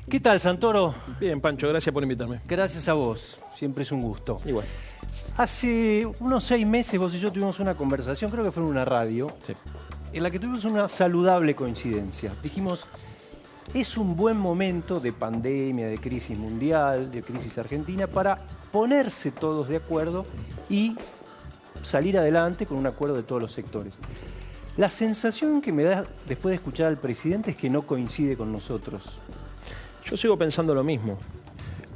¿Qué tal, Santoro? Bien, Pancho, gracias por invitarme. Gracias a vos, siempre es un gusto. Igual. Hace unos 6 meses vos y yo tuvimos una conversación, creo que fue en una radio, Sí. en la que tuvimos una saludable coincidencia. Dijimos, es un buen momento de pandemia, de crisis mundial, de crisis argentina, para ponerse todos de acuerdo y salir adelante con un acuerdo de todos los sectores. La sensación que me da después de escuchar al presidente es que no coincide con nosotros. Yo sigo pensando lo mismo.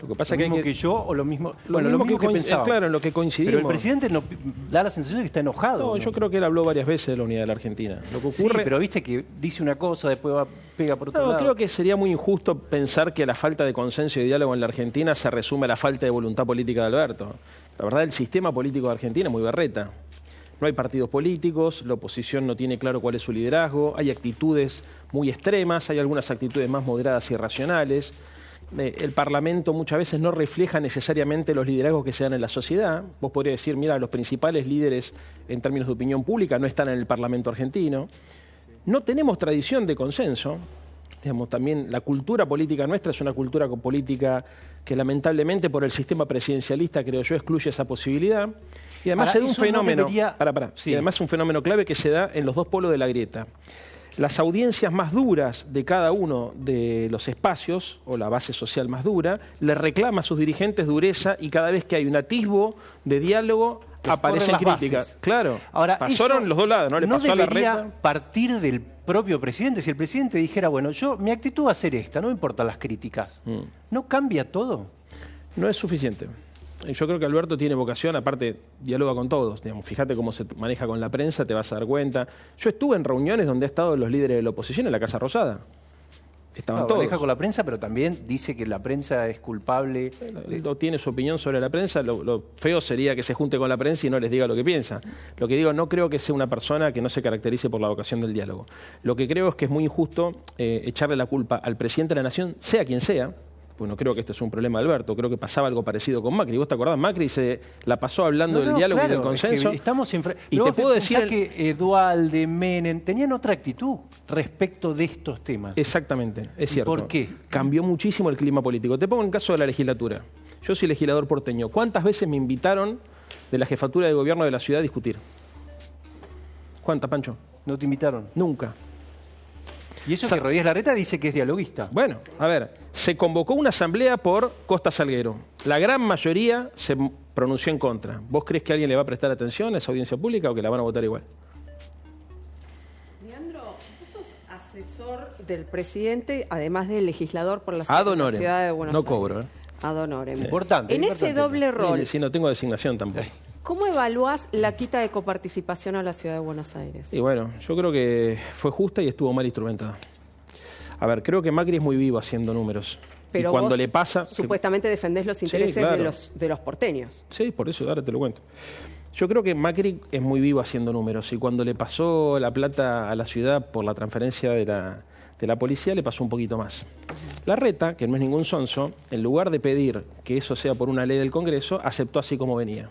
Lo que pasa ¿Lo mismo que yo o lo mismo, bueno, lo mismo que pensaba? Claro, en lo que coincidimos. Pero el presidente no, da la sensación de que está enojado. No, yo creo que él habló varias veces de la unidad de la Argentina. Lo que ocurre... Sí, pero viste que dice una cosa, después pega por otro lado. Creo que sería muy injusto pensar que la falta de consenso y de diálogo en la Argentina se resume a la falta de voluntad política de Alberto. La verdad, el sistema político de Argentina es muy berreta. No hay partidos políticos, la oposición no tiene claro cuál es su liderazgo, hay actitudes muy extremas, hay algunas actitudes más moderadas y racionales. El Parlamento muchas veces no refleja necesariamente los liderazgos que se dan en la sociedad. Vos podrías decir, mira, los principales líderes en términos de opinión pública no están en el Parlamento argentino. No tenemos tradición de consenso. Digamos, también la cultura política nuestra es una cultura política que lamentablemente por el sistema presidencialista, creo yo, excluye esa posibilidad. Y además se da un fenómeno, Sí. Y además un fenómeno clave que se da en los dos polos de la grieta. Las audiencias más duras de cada uno de los espacios, o la base social más dura, le reclama a sus dirigentes dureza y cada vez que hay un atisbo de diálogo aparecen críticas. Claro, ahora, pasaron los dos lados, ¿no? Le pasó a la reta. Debería partir del propio presidente. Si el presidente dijera, bueno, mi actitud va a ser esta, no me importan las críticas. ¿No cambia todo? No es suficiente. Yo creo que Alberto tiene vocación, aparte dialoga con todos. Digamos, fíjate cómo se maneja con la prensa, te vas a dar cuenta. Yo estuve en reuniones donde han estado los líderes de la oposición en la Casa Rosada. Estaban todos. Maneja con la prensa, pero también dice que la prensa es culpable. Él no tiene su opinión sobre la prensa. Lo feo sería que se junte con la prensa y no les diga lo que piensa. Lo que digo, no creo que sea una persona que no se caracterice por la vocación del diálogo. Lo que creo es que es muy injusto echarle la culpa al presidente de la Nación, sea quien sea. Pues no creo que este es un problema de Alberto, creo que pasaba algo parecido con Macri. ¿Vos te acordás? Macri se la pasó hablando del diálogo y del consenso. Es que estamos y te puedo decir que Duhalde, Menem tenían otra actitud respecto de estos temas. Exactamente, es cierto. ¿Por qué? Cambió muchísimo el clima político. Te pongo en el caso de la legislatura. Yo soy legislador porteño. ¿Cuántas veces me invitaron de la jefatura de gobierno de la ciudad a discutir? ¿Cuántas, Pancho? ¿No te invitaron? Nunca. Y eso que Rodríguez Larreta dice que es dialoguista. Bueno, a ver, se convocó una asamblea por Costa Salguero. La gran mayoría se pronunció en contra. ¿Vos crees que alguien le va a prestar atención a esa audiencia pública o que la van a votar igual? Leandro, vos sos asesor del presidente, además de legislador por la Ad honorem. Ciudad de Buenos Aires. No cobro, ¿eh? Ad honorem. Sí. Importante. En ese doble rol, Sí, no tengo designación tampoco. ¿cómo evaluás la quita de coparticipación a la Ciudad de Buenos Aires? Y bueno, yo creo que fue justa y estuvo mal instrumentada. A ver, creo que Macri es muy vivo haciendo números. Pero y cuando vos le pasa... supuestamente defendés los intereses claro. de los porteños. Sí, por eso, ahora te lo cuento. Yo creo que Macri es muy vivo haciendo números y cuando le pasó la plata a la ciudad por la transferencia de la policía le pasó un poquito más. Larreta, que no es ningún sonso, en lugar de pedir que eso sea por una ley del Congreso, aceptó así como venía.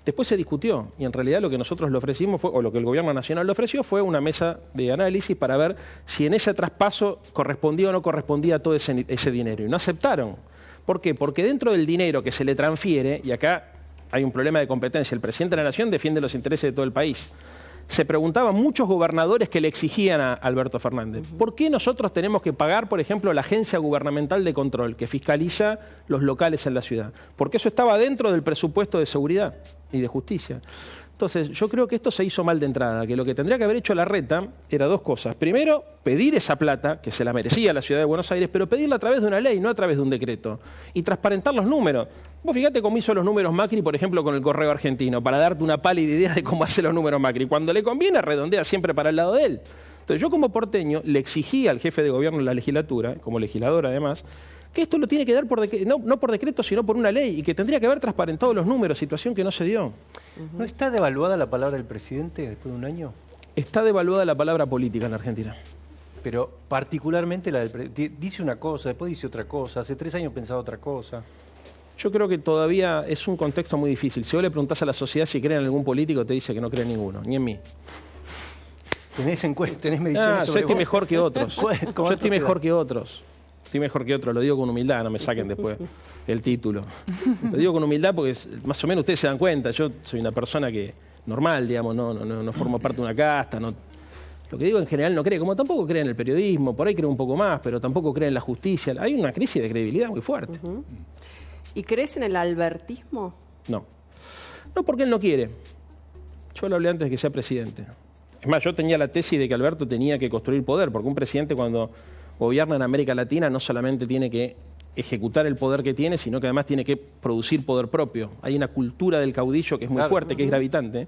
Después se discutió y en realidad lo que nosotros le ofrecimos, o lo que el gobierno nacional le ofreció, fue una mesa de análisis para ver si en ese traspaso correspondía o no correspondía todo ese dinero. Y no aceptaron. ¿Por qué? Porque dentro del dinero que se le transfiere, y acá hay un problema de competencia, el presidente de la Nación defiende los intereses de todo el país. Se preguntaban muchos gobernadores que le exigían a Alberto Fernández, ¿por qué nosotros tenemos que pagar, por ejemplo, la Agencia Gubernamental de Control, que fiscaliza los locales en la ciudad? Porque eso estaba dentro del presupuesto de seguridad y de justicia. Entonces, yo creo que esto se hizo mal de entrada, que lo que tendría que haber hecho Larreta era dos cosas. Primero, pedir esa plata, que se la merecía la Ciudad de Buenos Aires, pero pedirla a través de una ley, no a través de un decreto. Y transparentar los números. Vos fíjate cómo hizo los números Macri, por ejemplo, con el Correo Argentino, para darte una pálida idea de cómo hace los números Macri. Cuando le conviene, redondea siempre para el lado de él. Entonces, yo como porteño le exigí al jefe de gobierno de la legislatura, como legislador además, que esto lo tiene que dar no por decreto, sino por una ley, y que tendría que haber transparentado los números, situación que no se dio. ¿No está devaluada la palabra del presidente después de un año? Está devaluada la palabra política en Argentina. Pero particularmente la del presidente. Dice una cosa, después dice otra cosa. Hace 3 años pensaba otra cosa. Yo creo que todavía es un contexto muy difícil. Si vos le preguntás a la sociedad si cree en algún político, te dice que no cree en ninguno, ni en mí. ¿Tenés mediciones sobre yo estoy vos? mejor que otros. Yo estoy mejor que otros. estoy mejor que otro, lo digo con humildad, no me saquen después el título. Lo digo con humildad porque más o menos ustedes se dan cuenta, yo soy una persona que normal, digamos, no formo parte de una casta, no, lo que digo en general no cree, como tampoco cree en el periodismo, por ahí cree un poco más, pero tampoco cree en la justicia. Hay una crisis de credibilidad muy fuerte. ¿Y crees en el albertismo? No. No, porque él no quiere. Yo lo hablé antes de que sea presidente. Es más, yo tenía la tesis de que Alberto tenía que construir poder, porque un presidente cuando gobierna en América Latina no solamente tiene que ejecutar el poder que tiene, sino que además tiene que producir poder propio. Hay una cultura del caudillo que es muy fuerte, que es gravitante,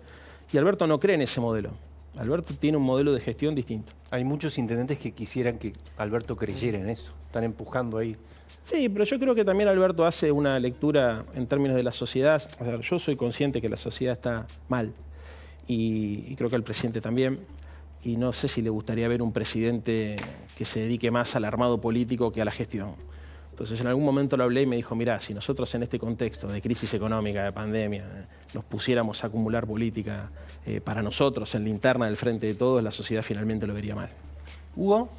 y Alberto no cree en ese modelo. Alberto tiene un modelo de gestión distinto. Hay muchos intendentes que quisieran que Alberto creyera en eso. Están empujando ahí. Sí, pero yo creo que también Alberto hace una lectura en términos de la sociedad. O sea, yo soy consciente que la sociedad está mal y creo que el presidente también. Y no sé si le gustaría ver un presidente que se dedique más al armado político que a la gestión. Entonces en algún momento lo hablé y me dijo, mirá, si nosotros en este contexto de crisis económica, de pandemia, nos pusiéramos a acumular política para nosotros en la interna del frente de todos, la sociedad finalmente lo vería mal. Hugo.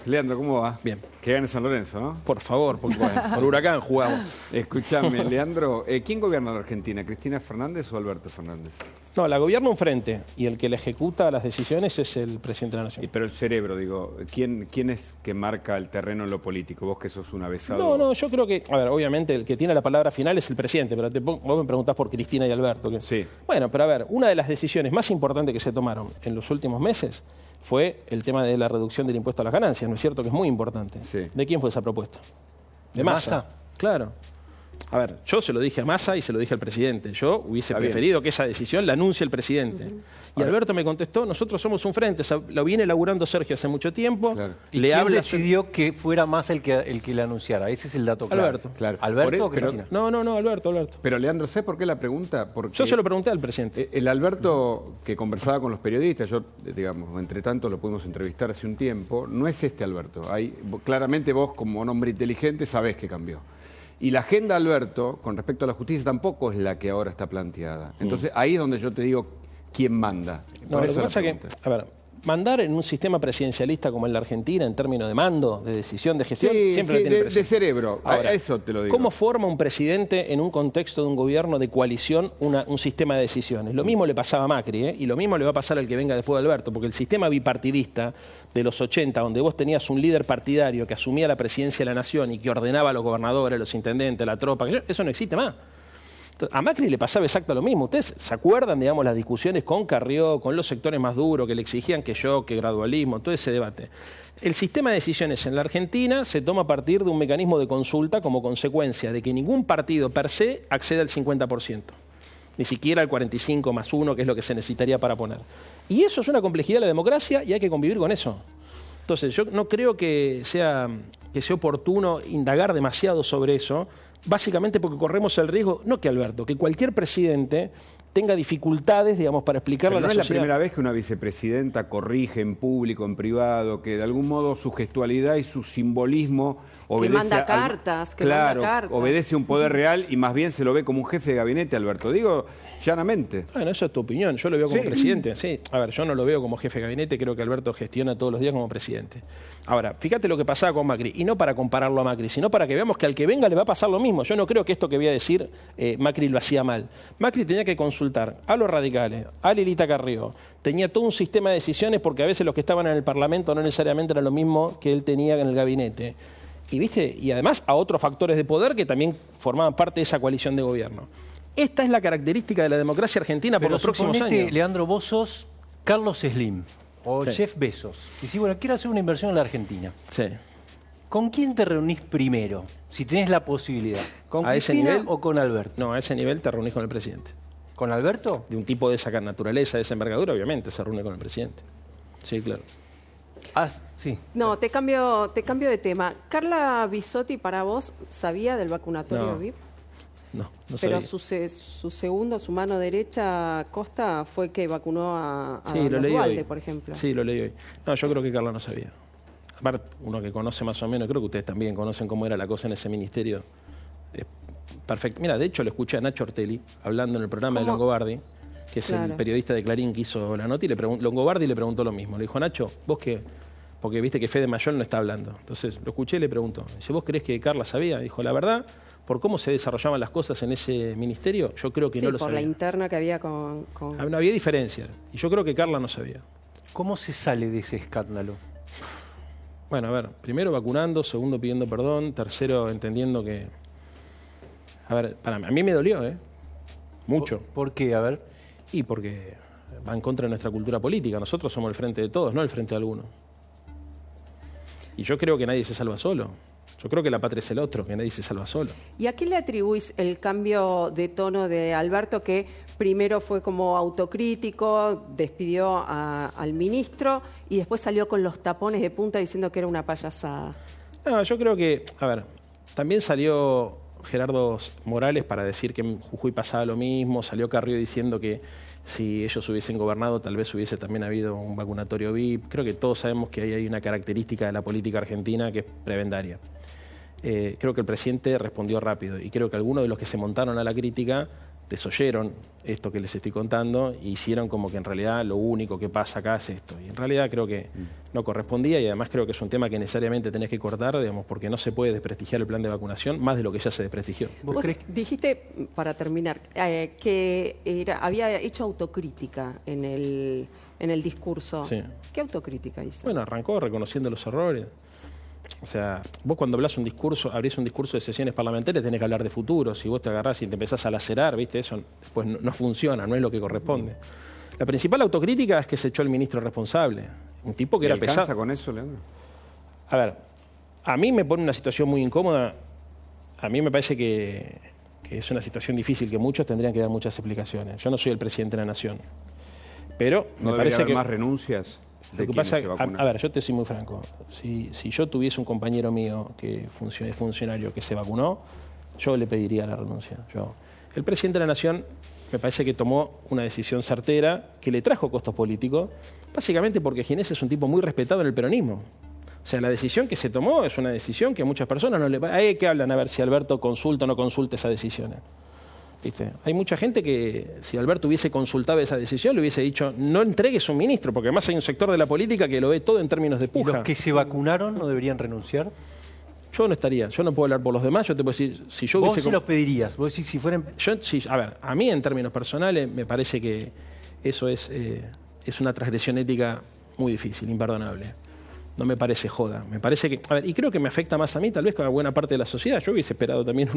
Leandro, ¿cómo va? Bien. Que gane San Lorenzo, ¿no? Por favor, porque por Huracán jugamos. Escuchame, Leandro, ¿quién gobierna la Argentina? ¿Cristina Fernández o Alberto Fernández? No, la gobierna un frente y el que le ejecuta las decisiones es el presidente de la Nación. Pero el cerebro, digo, ¿quién es que marca el terreno en lo político? Vos que sos un avesado. No, yo creo que, a ver, obviamente el que tiene la palabra final es el presidente, pero vos me preguntás por Cristina y Alberto. Sí. Bueno, pero a ver, una de las decisiones más importantes que se tomaron en los últimos meses fue el tema de la reducción del impuesto a las ganancias, ¿no es cierto? Que es muy importante. Sí. ¿De quién fue esa propuesta? ¿De Massa? Claro. A ver, yo se lo dije a Massa y se lo dije al presidente. Yo hubiese Está bien. preferido que esa decisión la anuncie el presidente. Y Alberto me contestó, nosotros somos un frente, lo viene elaborando Sergio hace mucho tiempo. Claro. ¿Y quién decidió que fuera Massa el que le anunciara? Ese es el dato clave. Alberto. Claro. ¿Alberto o Pero- Cristina? No, Alberto. Pero Leandro, ¿sabes por qué la pregunta? Porque Yo se lo pregunté al presidente. el Alberto que conversaba con los periodistas, yo, digamos, entre tanto lo pudimos entrevistar hace un tiempo, no es este Alberto. Claramente vos, como un hombre inteligente, sabés que cambió. Y la agenda Alberto, con respecto a la justicia, tampoco es la que ahora está planteada. Entonces, ahí es donde yo te digo quién manda. No, lo que la pasa que, pregunta. a ver, mandar en un sistema presidencialista como en la Argentina, en términos de mando, de decisión, de gestión, Sí, siempre lo sí, tiene el de presidente. cerebro. Ahora, A eso te lo digo. ¿Cómo forma un presidente en un contexto de un gobierno de coalición un sistema de decisiones? Lo mismo le pasaba a Macri, y lo mismo le va a pasar al que venga después de Alberto, porque el sistema bipartidista de los 80, donde vos tenías un líder partidario que asumía la presidencia de la nación y que ordenaba a los gobernadores, los intendentes, la tropa, eso no existe más. A Macri le pasaba exacto lo mismo. ¿Ustedes se acuerdan, digamos, las discusiones con Carrió, con los sectores más duros que le exigían que gradualismo, todo ese debate? El sistema de decisiones en la Argentina se toma a partir de un mecanismo de consulta como consecuencia de que ningún partido per se accede al 50%. Ni siquiera al 45 más 1, que es lo que se necesitaría para poner. Y eso es una complejidad de la democracia y hay que convivir con eso. Entonces, yo no creo que sea oportuno indagar demasiado sobre eso, básicamente porque corremos el riesgo, no que Alberto, que cualquier presidente tenga dificultades, digamos, para explicarle Pero a no la es la sociedad. primera vez que una vicepresidenta corrige en público, en privado, que de algún modo su gestualidad y su simbolismo obedece manda a- cartas, que claro, manda cartas. obedece a un poder real y más bien se lo ve como un jefe de gabinete, Alberto. Digo llanamente. Bueno, eso es tu opinión, yo lo veo como Sí. presidente. Sí. A ver, yo no lo veo como jefe de gabinete, creo que Alberto gestiona todos los días como presidente. Ahora, fíjate lo que pasaba con Macri, y no para compararlo a Macri, sino para que veamos que al que venga le va a pasar lo mismo. Yo no creo que esto que voy a decir, Macri lo hacía mal. Macri tenía que consultar a los radicales, a Lilita Carrió, tenía todo un sistema de decisiones porque a veces los que estaban en el Parlamento no necesariamente eran lo mismo que él tenía en el gabinete. Y además a otros factores de poder que también formaban parte de esa coalición de gobierno. Esta es la característica de la democracia argentina por Pero los próximos suponete, años. Leandro, vos sos Carlos Slim o Sí. Jeff Bezos. Y si, bueno, quiero hacer una inversión en la Argentina. Sí. ¿Con quién te reunís primero? Si tenés la posibilidad. ¿Con ¿A ese Cristina nivel? o con Alberto? No, a ese nivel te reunís con el presidente. ¿Con Alberto? De un tipo de esa naturaleza, de esa envergadura, obviamente se reúne con el presidente. Sí, claro. Sí. No, te cambio de tema. Carla Bisotti, para vos, ¿sabía del vacunatorio No. VIP? No Pero sabía. su segundo, su mano derecha, Costa, fue que vacunó a Sí, lo los leí Duhalde, hoy. por ejemplo. Sí, lo leí hoy. No, yo creo que Carla no sabía. Aparte, uno que conoce más o menos, creo que ustedes también conocen cómo era la cosa en ese ministerio. Perfecto. Mira, de hecho, lo escuché a Nacho Ortelli hablando en el programa de ¿Cómo? Longobardi, que es el Claro. periodista de Clarín que hizo la nota, y Longobardi le preguntó lo mismo. Le dijo, Nacho, vos que porque viste que Fede Mayol no está hablando. Entonces lo escuché y le pregunto, si vos creés que Carla sabía, dijo, la verdad, por cómo se desarrollaban las cosas en ese ministerio, yo creo que Sí, no lo por sabía. la interna que había con... No había diferencia, y yo creo que Carla no sabía. ¿Cómo se sale de ese escándalo? Bueno, a ver, primero vacunando, segundo pidiendo perdón, tercero entendiendo que... A ver, a mí me dolió, mucho. ¿Por qué? A ver. Y porque va en contra de nuestra cultura política. Nosotros somos el frente de todos, no el frente de alguno. Y yo creo que nadie se salva solo. Yo creo que la patria es el otro, que nadie se salva solo. ¿Y a qué le atribuís el cambio de tono de Alberto, que primero fue como autocrítico, despidió al ministro y después salió con los tapones de punta diciendo que era una payasada? No, yo creo que, a ver, también salió Gerardo Morales para decir que en Jujuy pasaba lo mismo, salió Carrió diciendo que si ellos hubiesen gobernado tal vez hubiese también habido un vacunatorio VIP. Creo que todos sabemos que ahí hay una característica de la política argentina que es prebendaria. Creo que el presidente respondió rápido y creo que algunos de los que se montaron a la crítica desoyeron esto que les estoy contando e hicieron como que en realidad lo único que pasa acá es esto. Y en realidad creo que no correspondía y además creo que es un tema que necesariamente tenés que cortar, digamos, porque no se puede desprestigiar el plan de vacunación más de lo que ya se desprestigió. ¿Vos Vos creés dijiste, para terminar, que había hecho autocrítica en el discurso. Sí. ¿Qué autocrítica hizo? Bueno, arrancó reconociendo los errores. O sea, vos cuando abrís un discurso de sesiones parlamentarias tenés que hablar de futuro. Si vos te agarrás y te empezás a lacerar, ¿viste? Eso pues no funciona, no es lo que corresponde. La principal autocrítica es que se echó el ministro responsable. Un tipo que era pesado. ¿Alcanza con eso, Leandro? A ver, a mí me pone una situación muy incómoda. A mí me parece que es una situación difícil, que muchos tendrían que dar muchas explicaciones. Yo no soy el presidente de la Nación. Pero ¿No me debería parece haber que más renuncias? lo que pasa, a ver, yo te soy muy franco. Si yo tuviese un compañero mío que es funcionario que se vacunó, yo le pediría la renuncia. El presidente de la Nación me parece que tomó una decisión certera que le trajo costos políticos, básicamente porque Ginés es un tipo muy respetado en el peronismo. O sea, la decisión que se tomó es una decisión que a muchas personas no le... Hay que hablan a ver si Alberto consulta o no consulta esas decisiones. ¿Viste? Hay mucha gente que si Alberto hubiese consultado esa decisión le hubiese dicho no entregues un ministro, porque además hay un sector de la política que lo ve todo en términos de ¿Y puja. los que se vacunaron no deberían renunciar? Yo no estaría, yo no puedo hablar por los demás, yo te puedo decir, si yo ¿Vos hubiese... sí los pedirías? ¿Vos decís si fueran...? A ver, a mí en términos personales me parece que eso es una transgresión ética muy difícil, imperdonable. No me parece joda. Me parece que... A ver, y creo que me afecta más a mí, tal vez que a buena parte de la sociedad. Yo hubiese esperado también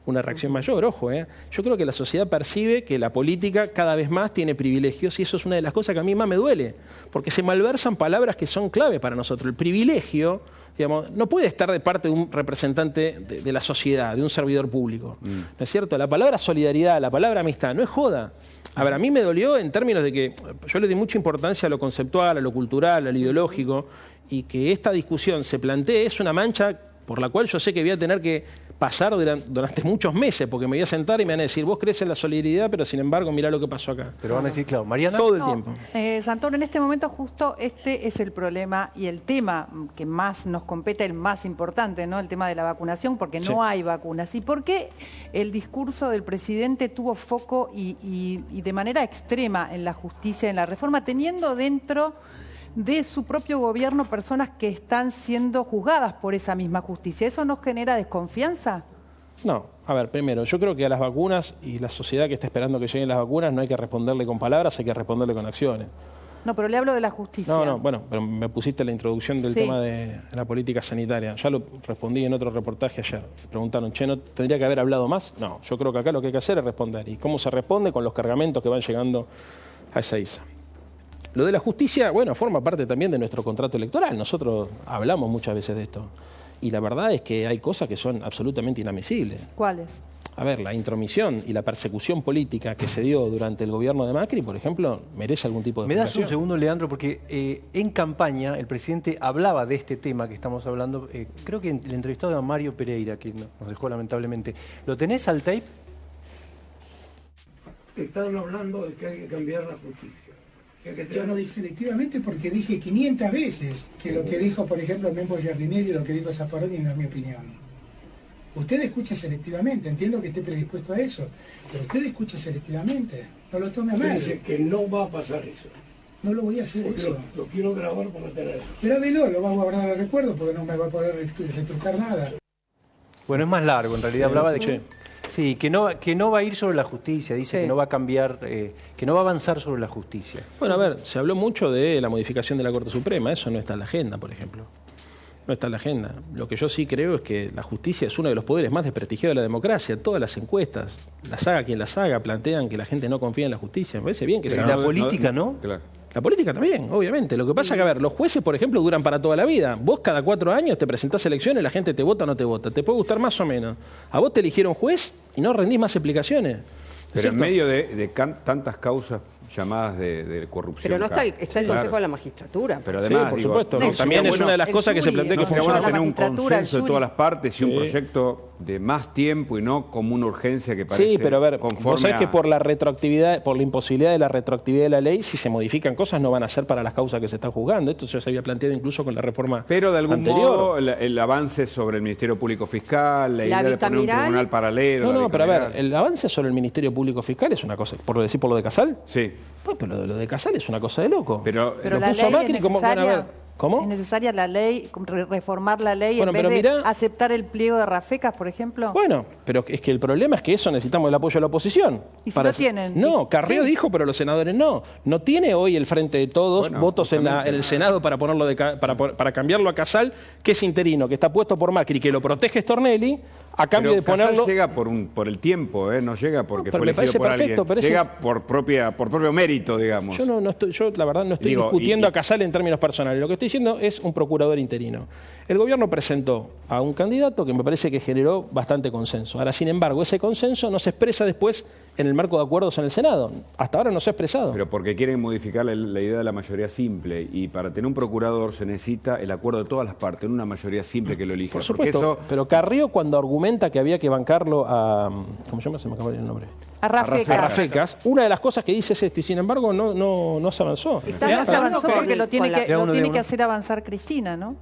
una reacción mayor, ojo. Yo creo que la sociedad percibe que la política cada vez más tiene privilegios y eso es una de las cosas que a mí más me duele. Porque se malversan palabras que son clave para nosotros. El privilegio, digamos, no puede estar de parte de un representante de la sociedad, de un servidor público. ¿No es cierto? La palabra solidaridad, la palabra amistad, no es joda. A ver, a mí me dolió en términos de que yo le di mucha importancia a lo conceptual, a lo cultural, a lo ideológico, y que esta discusión se plantee es una mancha por la cual yo sé que voy a tener que pasar durante muchos meses, porque me voy a sentar y me van a decir, vos crees en la solidaridad, pero sin embargo, mirá lo que pasó acá. Pero van a decir, claro, Mariana... Todo el tiempo. Santoro, en este momento justo este es el problema y el tema que más nos compete, el más importante, ¿no? El tema de la vacunación, porque Sí. no hay vacunas. ¿Y por qué el discurso del presidente tuvo foco y de manera extrema en la justicia, en la reforma, teniendo dentro de su propio gobierno personas que están siendo juzgadas por esa misma justicia? ¿Eso nos genera desconfianza? No, a ver, primero, yo creo que a las vacunas y la sociedad que está esperando que lleguen las vacunas no hay que responderle con palabras, hay que responderle con acciones. No, pero le hablo de la justicia. No, bueno, pero me pusiste la introducción del Sí. tema de la política sanitaria. Ya lo respondí en otro reportaje ayer. Me preguntaron, che, ¿no tendría que haber hablado más? No, yo creo que acá lo que hay que hacer es responder. ¿Y cómo se responde? Con los cargamentos que van llegando a esa isla. Lo de la justicia, bueno, forma parte también de nuestro contrato electoral. Nosotros hablamos muchas veces de esto. Y la verdad es que hay cosas que son absolutamente inadmisibles. ¿Cuáles? A ver, la intromisión y la persecución política que se dio durante el gobierno de Macri, por ejemplo, merece algún tipo de ¿Me das un explicación. segundo, Leandro? Porque en campaña el presidente hablaba de este tema que estamos hablando, creo que el entrevistado de Mario Pereira, que nos dejó lamentablemente. ¿Lo tenés al tape? Están hablando de que hay que cambiar la justicia. Yo no dije selectivamente porque dije 500 veces que lo que dijo, por ejemplo, Membo Giardinelli y lo que dijo Zaffaroni no es mi opinión. Usted escucha selectivamente, entiendo que esté predispuesto a eso, pero usted escucha selectivamente, no lo tome a mal. Dice que no va a pasar eso. No lo voy a hacer eso. Lo quiero grabar para tener. Grábelo, lo vamos a guardar al recuerdo porque no me va a poder retrucar nada. Bueno, es más largo, en realidad hablaba de que... Sí, que no va a ir sobre la justicia, dice que no va a cambiar, que no va a avanzar sobre la justicia. Bueno, a ver, se habló mucho de la modificación de la Corte Suprema, eso no está en la agenda, por ejemplo. No está en la agenda. Lo que yo sí creo es que la justicia es uno de los poderes más desprestigiados de la democracia. Todas las encuestas, las haga quien las haga, plantean que la gente no confía en la justicia. Me parece bien que Pero sea... la política, ¿no? Claro. La política también, obviamente. Lo que pasa es que, a ver, los jueces, por ejemplo, duran para toda la vida. Vos cada 4 años te presentás a elecciones, la gente te vota o no te vota. Te puede gustar más o menos. A vos te eligieron juez y no rendís más explicaciones. Pero en medio de tantas causas llamadas de corrupción. Pero no está el Claro. Consejo de la Magistratura. Pero además, Sí, por digo, supuesto. no, También sería es una de las el cosas que se jury, plantea que ¿no? Sería funciona. bueno la tener un magistratura, el consenso de jury. todas las partes y un Sí. proyecto de más tiempo y no como una urgencia que parece Sí, pero a ver, vos conforme sabés que a- por la retroactividad, por la imposibilidad de la retroactividad de la ley, si se modifican cosas no van a ser para las causas que se están juzgando. Esto ya se había planteado incluso con la reforma Pero de algún anterior. modo el avance sobre el Ministerio Público Fiscal, la idea de poner un bicameral. tribunal paralelo. No, la pero a ver, bicameral. el avance sobre el Ministerio Público Fiscal es una cosa, por lo de Casal. Sí, Pues, pero lo de Casal es una cosa de loco. pero, Pero Lo la puso ley Macri es como, bueno, a necesaria. ver, ¿cómo? ¿Es necesaria la ley, reformar la ley Bueno, en vez pero de mirá- aceptar el pliego de Rafecas, por ejemplo? Bueno, pero es que el problema es que eso necesitamos el apoyo de la oposición. ¿Y si no tienen? No, Carrió Sí. dijo, pero los senadores no. No tiene hoy el Frente de Todos Bueno, votos en justamente. el Senado para ponerlo para cambiarlo a Casal, que es interino, que está puesto por Macri, que lo protege Stornelli, a cambio pero de ponerlo... Casal llega por el tiempo, no llega porque No, pero fue me elegido parece por perfecto, alguien. pero eso- Llega por propio mérito, digamos. Yo la verdad no estoy Digo, discutiendo y- a Casal en términos personales. Lo que estoy diciendo es un procurador interino. El gobierno presentó a un candidato que me parece que generó bastante consenso. Ahora, sin embargo, ese consenso no se expresa después en el marco de acuerdos en el Senado. Hasta ahora no se ha expresado. Pero porque quieren modificar la idea de la mayoría simple y para tener un procurador se necesita el acuerdo de todas las partes, no una mayoría simple que lo elija. Por Porque supuesto, eso, pero Carrió cuando argumenta que había que bancarlo a... ¿Cómo se llama? Se me acaba el nombre. A Rafecas. A Rafecas. Una de las cosas que dice es esto y sin embargo no se avanzó. ¿Estás No de se acuerdo avanzó con- porque lo tiene con la- que, lo uno, tiene de que uno. hacer avanzar Cristina, ¿no?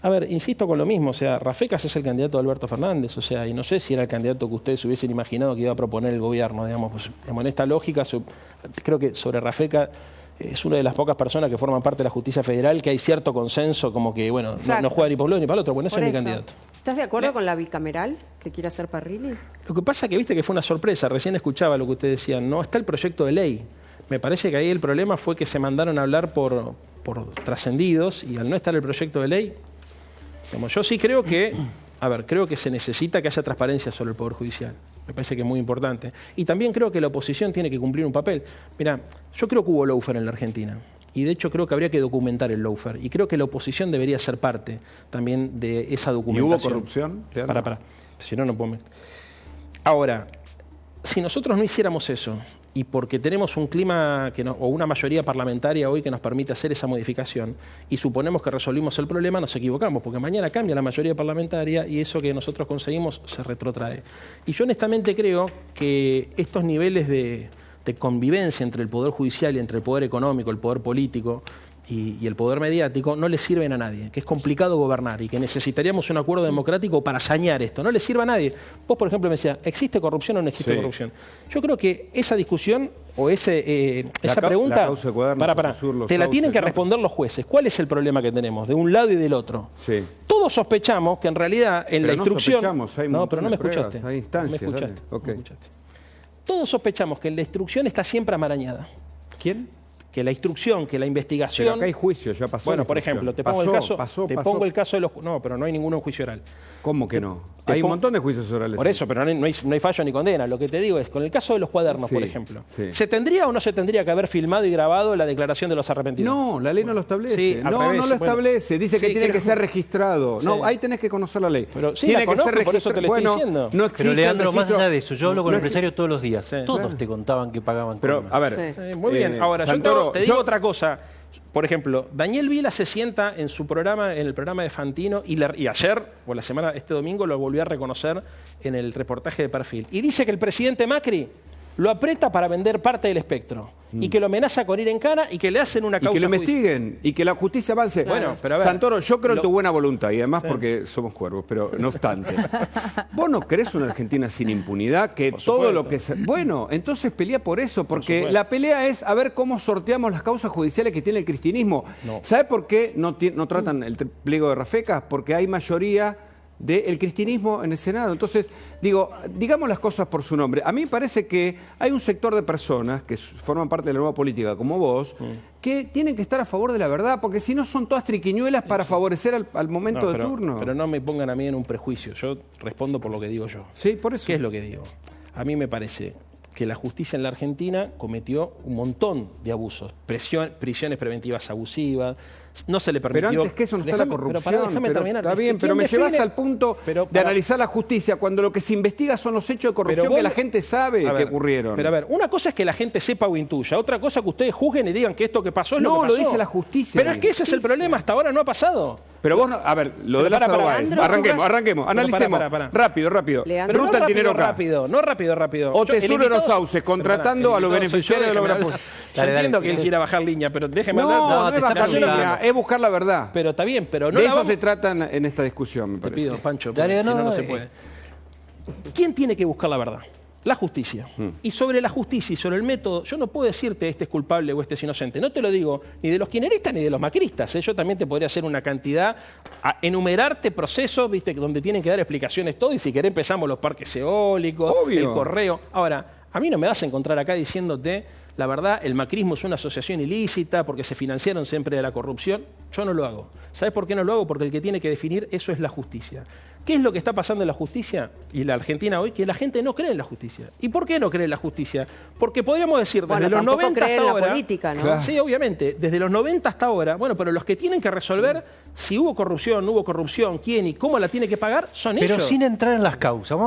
A ver, insisto con lo mismo, o sea, Rafecas es el candidato de Alberto Fernández, o sea, y no sé si era el candidato que ustedes hubiesen imaginado que iba a proponer el gobierno, digamos, pues, en esta lógica, creo que sobre Rafecas es una de las pocas personas que forman parte de la justicia federal, que hay cierto consenso, como que, bueno, no Exacto. juega ni por un lado ni para el otro, bueno, ese Por es mi eso. candidato. ¿Estás de acuerdo con la bicameral que quiere hacer Parrilli? Lo que pasa que viste que fue una sorpresa, recién escuchaba lo que ustedes decían, no está el proyecto de ley. Me parece que ahí el problema fue que se mandaron a hablar por trascendidos y al no estar el proyecto de ley, como yo sí creo que, creo que se necesita que haya transparencia sobre el Poder Judicial. Me parece que es muy importante. Y también creo que la oposición tiene que cumplir un papel. Mira, yo creo que hubo lawfare en la Argentina. Y de hecho creo que habría que documentar el lawfare. Y creo que la oposición debería ser parte también de esa ¿y documentación. hubo corrupción? Leandro? Para. Si no, no puedo. Ahora, si nosotros no hiciéramos eso, y porque tenemos un clima o una mayoría parlamentaria hoy que nos permite hacer esa modificación, y suponemos que resolvimos el problema, nos equivocamos, porque mañana cambia la mayoría parlamentaria y eso que nosotros conseguimos se retrotrae. Y yo honestamente creo que estos niveles de convivencia entre el Poder Judicial y entre el Poder Económico, el Poder Político y el poder mediático no le sirven a nadie, que es complicado gobernar y que necesitaríamos un acuerdo democrático para sanear esto. No le sirve a nadie. Vos, por ejemplo, me decías, ¿existe corrupción o no existe Sí. corrupción? Yo creo que esa discusión o esa la pregunta, causa de Cuadernos, Saussure, los te la sauces, tienen que ¿no? responder los jueces. ¿Cuál es el problema que tenemos de un lado y del otro? Sí. Todos sospechamos que en realidad en Pero la no instrucción... sospechamos, hay un no, pero no me montón de pruebas, escuchaste. hay instancias, No me dale. escuchaste. Ok. No me escuchaste. Todos sospechamos que en la instrucción está siempre amarañada. ¿Quién? Que la instrucción, que la investigación... Pero acá hay juicio, ya pasó. Bueno, la por instrucción. ejemplo, te pongo el caso de los... No, pero no hay ninguno en juicio oral. ¿Cómo que no? te Hay un pongo- montón de juicios orales. Por eso, pero no hay fallo ni condena. Lo que te digo es, con el caso de los cuadernos, Sí, por ejemplo, sí. ¿se tendría o no se tendría que haber filmado y grabado la declaración de los arrepentidos? No, la ley no lo establece. Sí, al no, revés, no lo bueno. establece. Dice que Sí, tiene creo- que ser registrado. Sí. No, ahí tenés que conocer la ley. Pero sí, tiene la conozco, por eso te lo estoy Bueno, diciendo. No existe Pero Leandro, el más registro- allá de eso, yo hablo con no empresarios todos los días. Sí. Todos Claro. te contaban que pagaban Pero, coimas. a ver. Sí. Muy bien. Ahora, Santoro, yo te digo otra cosa. Por ejemplo, Daniel Vila se sienta en su programa, en el programa de Fantino, y ayer, o la semana, este domingo, lo volvió a reconocer en el reportaje de Perfil. Y dice que el presidente Macri lo aprieta para vender parte del espectro. Y que lo amenaza con ir en cana y que le hacen una causa y que lo judicial. investiguen y que la justicia avance. Bueno, pero a ver, Santoro, yo creo en tu buena voluntad y además porque somos cuervos, pero no obstante. ¿Vos no querés una Argentina sin impunidad? Que todo lo que... Bueno, entonces pelea por eso, porque la pelea es a ver cómo sorteamos las causas judiciales que tiene el cristianismo. ¿Sabés por qué no tratan el pliego de Rafecas? Porque hay mayoría del cristianismo en el Senado. Entonces, digamos las cosas por su nombre. A mí me parece que hay un sector de personas que forman parte de la nueva política, como vos, que tienen que estar a favor de la verdad, porque si no son todas triquiñuelas para favorecer al momento de turno. Pero no me pongan a mí en un prejuicio. Yo respondo por lo que digo yo. Sí, por eso. ¿Qué es lo que digo? A mí me parece que la justicia en la Argentina cometió un montón de abusos. Prisiones preventivas abusivas, no se le permitió... Pero antes que eso no está la corrupción. Pero déjame terminar. Está bien, pero me llevas al punto de analizar la justicia cuando lo que se investiga son los hechos de corrupción que la gente sabe que ocurrieron. Pero a ver, una cosa es que la gente sepa o intuya, otra cosa es que ustedes juzguen y digan que esto que pasó es lo que pasó. No, lo dice la justicia. Pero es que ese es el problema, hasta ahora no ha pasado. Pero vos, a ver, lo de Lázaro Báez. Arranquemos, analicemos. Rápido. Ruta al dinero acá. No rápido. O Tesoro de los Sauces, contratando a los beneficiarios de la obra pública. Yo entiendo que él quiera bajar línea, pero déjeme hablar. No es bajar línea, es buscar la verdad. Pero está bien, pero no de eso se trata en esta discusión, me Te parece. pido, Pancho, porque si no se puede. ¿Quién tiene que buscar la verdad? La justicia. Y sobre la justicia y sobre el método, yo no puedo decirte este es culpable o este es inocente. No te lo digo ni de los kirchneristas ni de los macristas. Yo también te podría hacer una cantidad, enumerarte procesos, viste, donde tienen que dar explicaciones todo. Y si querés empezamos los parques eólicos, el correo. Ahora, a mí no me vas a encontrar acá diciéndote, la verdad, el macrismo es una asociación ilícita porque se financiaron siempre de la corrupción. Yo no lo hago. ¿Sabes por qué no lo hago? Porque el que tiene que definir eso es la justicia. ¿Qué es lo que está pasando en la justicia y la Argentina hoy? Que la gente no cree en la justicia. ¿Y por qué no cree en la justicia? Porque podríamos decir, desde los 90 hasta ahora... la política, ¿no? Claro. Sí, obviamente. Desde los 90 hasta ahora, bueno, pero los que tienen que resolver si hubo corrupción, no hubo corrupción, quién y cómo la tiene que pagar, son ellos. Pero sin entrar en las causas.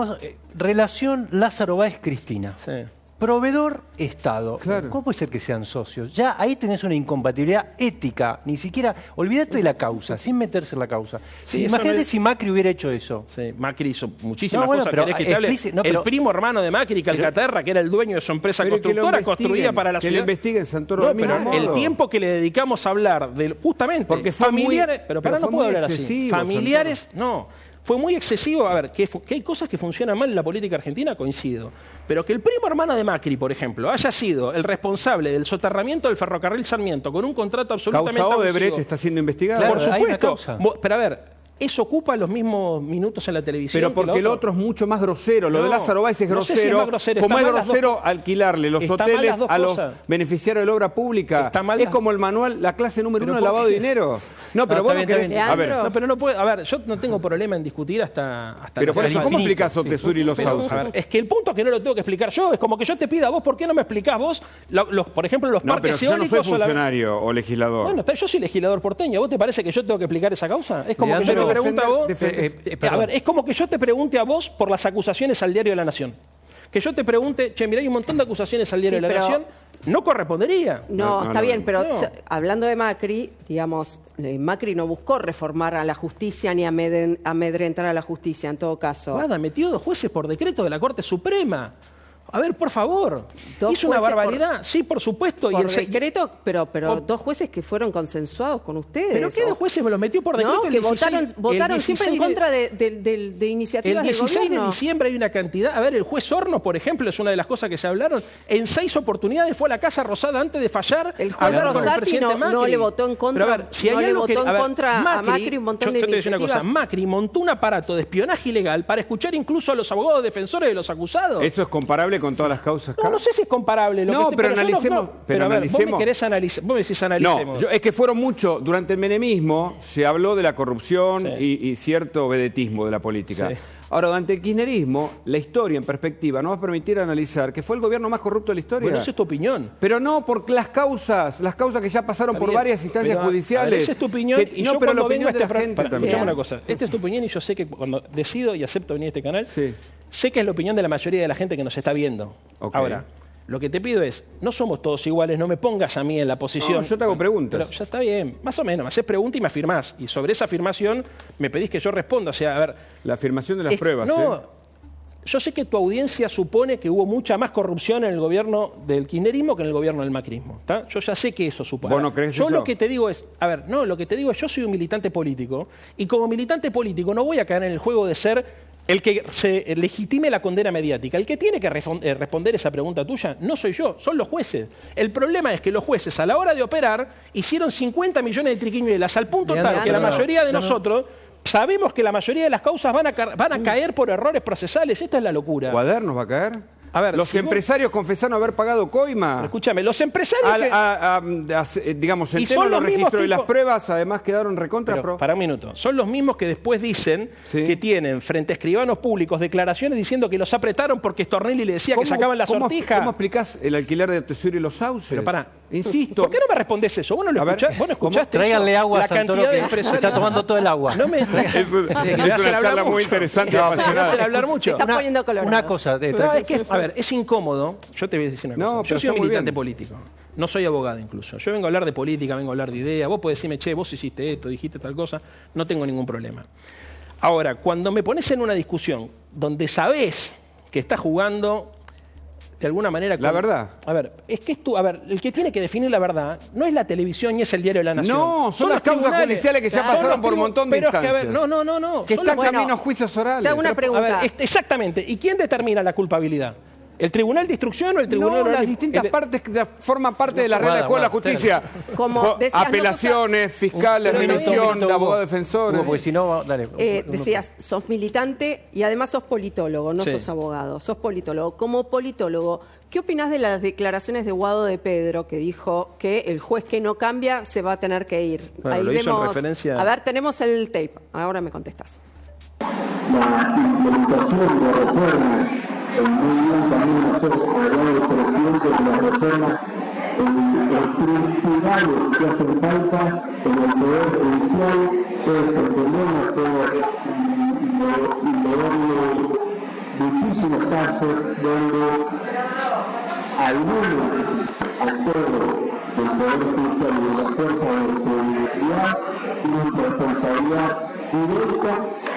Relación Lázaro Báez-Cristina. Sí. Proveedor, Estado. Claro. ¿Cómo puede ser que sean socios? Ya ahí tenés una incompatibilidad ética. Ni siquiera, olvídate de la causa, sin meterse en la causa. Sí, imagínate si Macri hubiera hecho eso. Sí, Macri hizo muchísimas bueno, cosas. pero ¿Querés que te hable? El primo hermano de Macri, Calcaterra, que era el dueño de su empresa constructora, construía para la ciudad. Que lo investiguen, Santoro. No, pero el tiempo que le dedicamos a hablar de justamente porque familiares, pero no puedo hablar excesivo, así. Familiares, Santoro. No. Fue muy excesivo. A ver, que hay cosas que funcionan mal en la política argentina, coincido. Pero que el primo hermano de Macri, por ejemplo, haya sido el responsable del soterramiento del ferrocarril Sarmiento con un contrato absolutamente abusivo. abusivo. Odebrecht está siendo investigado. Claro, por supuesto. Pero a ver, ¿eso ocupa los mismos minutos en la televisión? Pero porque el otro es mucho más grosero. Lo de Lázaro Báez es grosero. No sé si es más grosero. Como es grosero alquilarle los hoteles a los beneficiarios de la obra pública. Es como el manual, la clase número 1 de lavado de dinero. No, pero vos no querés... A ver, no, pero no puedo... A ver, yo no tengo problema en discutir hasta pero por eso, ¿cómo explicás Otesuri y los Sauces? Es que el punto es que no lo tengo que explicar yo. Es como que yo te pida a vos, ¿por qué no me explicás vos? Por ejemplo, los parques eólicos... Yo no soy funcionario o legislador. Bueno, yo soy legislador porteño. ¿Vos te parece que yo tengo que explicar esa causa? Es como que yo te pregunto a vos... A ver, es como que yo te pregunte a vos por las acusaciones al Diario de la Nación. Que yo te pregunte, che, mirá, hay un montón de acusaciones al Diario de la Nación, no correspondería. No, está bien, pero hablando de Macri, digamos, Macri no buscó reformar a la justicia ni amedrentar a la justicia, en todo caso. Nada, metió 2 jueces por decreto de la Corte Suprema. A ver, por favor. ¿Hizo una jueces barbaridad? Sí, por supuesto. Por decreto, pero 2 jueces que fueron consensuados con ustedes. ¿Pero qué 2 jueces me los metió por decreto? No, que votaron siempre en contra de iniciativas del gobierno. El 16 de diciembre hay una cantidad... A ver, el juez Hornos, por ejemplo, es una de las cosas que se hablaron. En 6 oportunidades fue a la Casa Rosada antes de fallar. El juez Rosati no le votó en contra, pero a ver, si hay algo a Macri un montón de iniciativas. Yo te voy a decir una cosa. Macri montó un aparato de espionaje ilegal para escuchar incluso a los abogados defensores de los acusados. ¿Eso es comparable con todas las causas? No sé si es comparable. Pero analicemos. Pero a ver, vos me querés analizar. Vos me decís analicemos. No, es que fueron mucho. Durante el menemismo se habló de la corrupción y cierto vedetismo de la política. Sí. Ahora, durante el kirchnerismo, la historia en perspectiva nos va a permitir analizar que fue el gobierno más corrupto de la historia. Bueno, esa es tu opinión. Pero no por las causas que ya pasaron por varias instancias judiciales. Esa es tu opinión. Y yo, pero la opinión de la gente también. Escuchame una cosa. Esta es tu opinión y yo sé que cuando decido y acepto venir a este canal, sé que es la opinión de la mayoría de la gente que nos está viendo. Ahora, lo que te pido es, no somos todos iguales, no me pongas a mí en la posición. No, yo te hago preguntas. Pero ya está bien, más o menos, me haces pregunta y me afirmás. Y sobre esa afirmación me pedís que yo responda. O sea, a ver... La afirmación de las pruebas, no, yo sé que tu audiencia supone que hubo mucha más corrupción en el gobierno del kirchnerismo que en el gobierno del macrismo. ¿Está? Yo ya sé que eso supone. ¿Vos no crees yo eso? lo que te digo es, lo que te digo es, yo soy un militante político y como militante político no voy a caer en el juego de ser el que se legitime la condena mediática. El que tiene que responder esa pregunta tuya no soy yo, son los jueces. El problema es que los jueces a la hora de operar hicieron 50 millones de triquiñuelas al punto tal que la mayoría de nosotros sabemos que la mayoría de las causas van a caer por errores procesales. Esta es la locura. ¿Cuadernos va a caer? A ver, los si empresarios confesaron haber pagado coima. Pero escúchame, los empresarios digamos, el y tema son de los los mismos registros y las tipos- pruebas además quedaron recontra Pero, pro. para un minuto. Son los mismos que después dicen Sí. que tienen frente a escribanos públicos declaraciones diciendo que los apretaron porque Stornelli le decía que sacaban la sortija. ¿Cómo explicás el alquiler de tesoro y los sauces? Pero pará. Insisto. ¿Por qué no me respondés eso? ¿Vos no lo A ver, escuchás? ¿Vos no ¿cómo? escuchaste Tráiganle eso? agua a La Santoro, cantidad de que empresarios. está tomando todo el agua. No me Es una me hacen hablar charla muy mucho. interesante y No, me hacen apasionada. hablar mucho. Te está poniendo colorado. Una cosa, No, es que, a ver, es incómodo. Yo te voy a decir una cosa. No, pero Yo soy un está muy militante bien. político. No soy abogado incluso. Yo vengo a hablar de política, vengo a hablar de ideas. Vos podés decirme, che, vos hiciste esto, dijiste tal cosa. No tengo ningún problema. Ahora, cuando me pones en una discusión donde sabés que estás jugando de alguna manera... La verdad. A ver, es que el que tiene que definir la verdad no es la televisión ni es el diario de la Nación. No, son las los causas tribunales. judiciales que ya Son pasaron los por un montón de pero es que, a ver, instancias. no. Que Son están los- camino a juicios orales. te hago una pregunta. A ver, exactamente. ¿Y quién determina la culpabilidad? ¿El Tribunal de Instrucción o el Tribunal No, Oral? las distintas partes que forman parte de la regla de juego de la justicia. Como decías, Apelaciones, fiscales, Pero remisión, de Hugo, abogados defensores. Hugo, porque si no, dale. Decías, sos militante y además sos politólogo, no Sí. sos abogado, sos politólogo. Como politólogo, ¿qué opinás de las declaraciones de Guado de Pedro que dijo que el juez que no cambia se va a tener que ir? Bueno, lo hizo en referencia- A ver, tenemos el tape, ahora me contestas. La implementación de reformas en muy bien también nosotros como el presidente de las reformas estructurales que hacen falta en el Poder Judicial, todos entendemos, todos leemos muchísimos casos donde algunos actores del Poder Judicial y de las fuerzas de seguridad tienen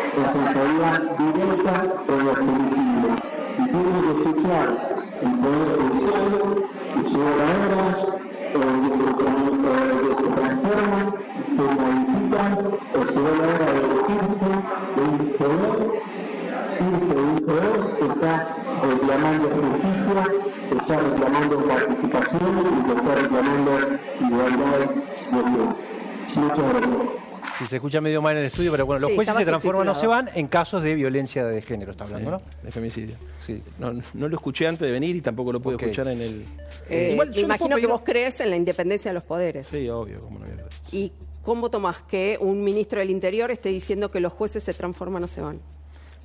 responsabilidad directa con los femicidios. Y tienen que escuchar el Poder Judicial y su obra que se transforman, se modifican, o se da la hora de irse de un poder que está reclamando justicia, que está reclamando participación y que está reclamando igualdad de género. Muchas gracias. Sí, se escucha medio mal en el estudio, pero bueno, los Sí, jueces estaba se transforman o se van subtitulado. en casos de violencia de género, está hablando, ¿no? De femicidio. Sí. No lo escuché antes de venir y tampoco lo pude Ok. escuchar en el... Me yo imagino le que puedo vos crees en la independencia de los poderes. Sí, obvio, cómo no voy a creer. ¿Y cómo tomás que un ministro del Interior esté diciendo que los jueces se transforman o se van?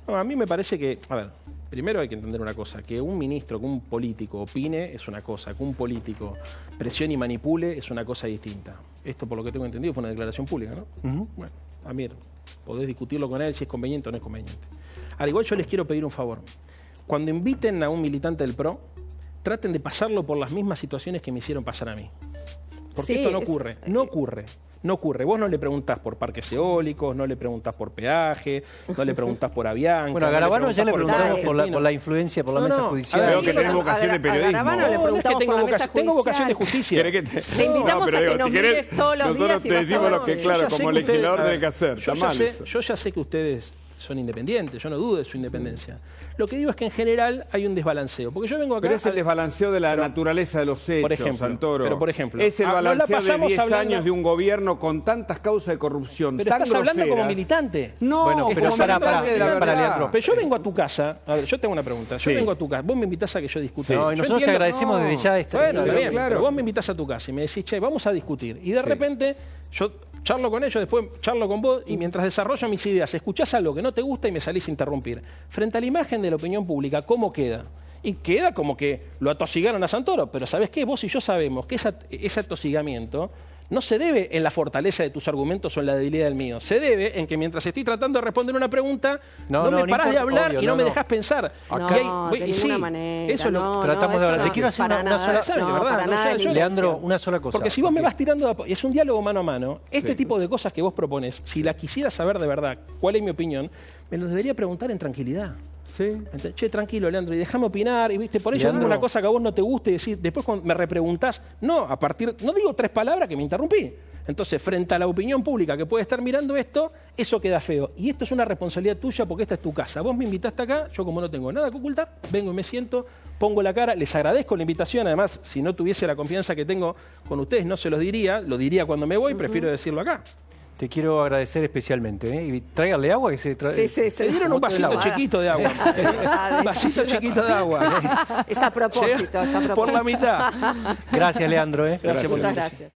No, a mí me parece que, a ver, primero hay que entender una cosa, que un ministro, que un político opine es una cosa, que un político presione y manipule es una cosa distinta. Esto, por lo que tengo entendido, fue una declaración pública, ¿no? Bueno, a mí podés discutirlo con él si es conveniente o no es conveniente. Al igual yo les quiero pedir un favor. Cuando inviten a un militante del PRO, traten de pasarlo por las mismas situaciones que me hicieron pasar a mí. Porque Sí, esto no es- ocurre, no ocurre. No ocurre. Vos no le preguntás por parques eólicos, no le preguntás por peaje, no le preguntás por Avianca. Bueno, a Garabano ya le preguntamos por la influencia, por la No, mesa no, judicial. a ver, Veo que tenés vocación de periodismo. Garabano le No, no es que preguntamos tengo por la mesa vocación, tengo vocación de judicial. justicia. ¿Querés que Te invitamos pero a que digo, nos si querés, mires todos los nosotros días y te vas a decimos ver. lo que, Yo claro, ya sé como que usted- legislador a ver, tiene que hacer. yo Está ya mal sé- eso. Yo ya sé que ustedes son independientes, yo no dudo de su independencia. Lo que digo es que en general hay un desbalanceo. Porque yo vengo acá... Pero es el desbalanceo de la naturaleza de los hechos, por ejemplo, Santoro. pero por ejemplo, es el no la balanceo de pasamos 10 hablando- años de un gobierno con tantas causas de corrupción Pero tan estás hablando como groseras. militante. No, Bueno, pero como para, militante de la verdad. Leandro. Pero yo vengo a tu casa, a ver, yo tengo una pregunta. Yo Sí. vengo a tu casa, vos me invitás a que yo discuta. No, y Yo nosotros te entiendo- agradecemos desde ya Bueno, pero está bien, claro. pero vos me invitás a tu casa y me decís, che, vamos a discutir. Y de repente yo charlo con ellos, después charlo con vos y mientras desarrollo mis ideas, escuchás algo que no te gusta y me salís a interrumpir. Frente a la imagen de la opinión pública, ¿cómo queda? Y queda como que lo atosigaron a Santoro, pero ¿sabés qué? Vos y yo sabemos que ese atosigamiento no se debe en la fortaleza de tus argumentos o en la debilidad del mío. Se debe en que mientras estoy tratando de responder una pregunta, no me parás de importa, hablar obvio, y no me no. dejás pensar. No, Y hay- de y ninguna manera. Eso es lo no, tratamos no, de hablar. eso Te no, quiero hacer para una nada, sola- ¿saben de no, verdad? para No, nada yo- de yo- Leandro, intención. una sola cosa. Porque si vos me porque- vas tirando, y es un diálogo mano a mano, este tipo de cosas que vos propones, si la quisieras saber de verdad cuál es mi opinión, me lo debería preguntar en tranquilidad. Sí. Che, tranquilo, Leandro, y déjame opinar. Y viste, por eso Leandro, digo una cosa que a vos no te guste y decís, después cuando me repreguntás, no digo 3 palabras que me interrumpí. Entonces, frente a la opinión pública que puede estar mirando esto, eso queda feo. Y esto es una responsabilidad tuya porque esta es tu casa. Vos me invitaste acá, yo como no tengo nada que ocultar, vengo y me siento, pongo la cara, les agradezco la invitación. Además, si no tuviese la confianza que tengo con ustedes, no se los diría, lo diría cuando me voy, prefiero decirlo acá. Te quiero agradecer especialmente. Y tráiganle agua que se trae. Sí. Se dieron un vasito chiquito de agua. Un vasito chiquito de agua. Es a propósito, es a propósito. Por la mitad. Gracias, Leandro. Gracias por Muchas la invitación. gracias.